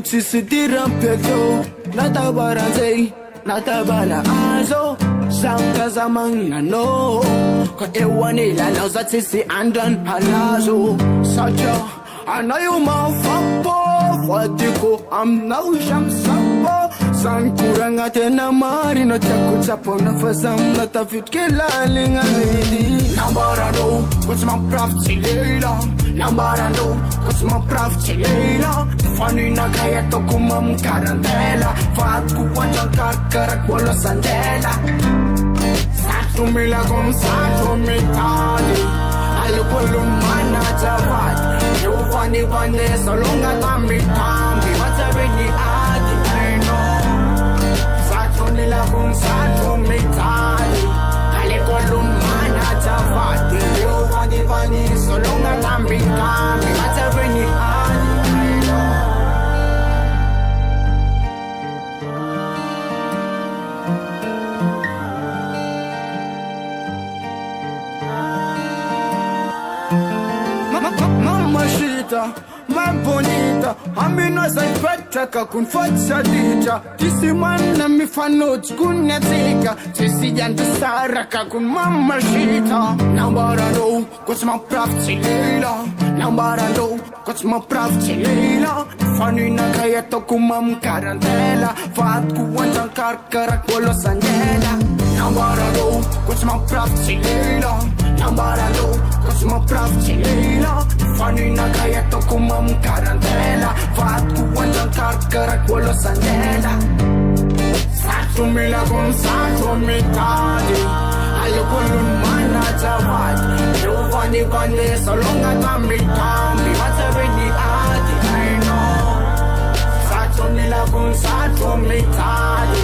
tsisy tiram-peko natabaranzay natabala azo zamkaza magnano ka eo anilanao za tsisy andran halazo satria anao io mafampo vadiko aminao samsapo sankoragna tena marina tiako tsapona fa samina tafitry laligna edy nambaranao ko tsy mampiravitsy lela nambaranao ko tsy mampiravitsy lela faninakay ataoko mamkarandela vatiko hoatrankarikarak olosandela satro milako misatro mitaly aloko lomana javady eo vanivane salonga tambitamby matsaveny ady aino satro milako misatro mitaly aloko lomana javady eo vanivane salonga tambitamby matsaveny ady aino Mamacita, ma bonita Amino zay petraka kun fatsaditra Tisi manna mi fanotsy kun atsika Tsisy andro saraka kun mamacita Nambaranao ko tsy mampiravitsy lela Nambaranao ko tsy mampiravitsy lela Faninakay ataoko mamkarandela Vatiko andrankarikarak olosandela Nambaranao ko tsy mampiravitsy lela Nambaranao ko tsy mampiravitsy lela Faninakay ataoko mamkarandela Vatiko andrankarikarak olosandela Satro milako misatro mitaly aloko lomana javady eo vanivane salonga tambitamby matsaveny ady aino Satro milako misatro mitaly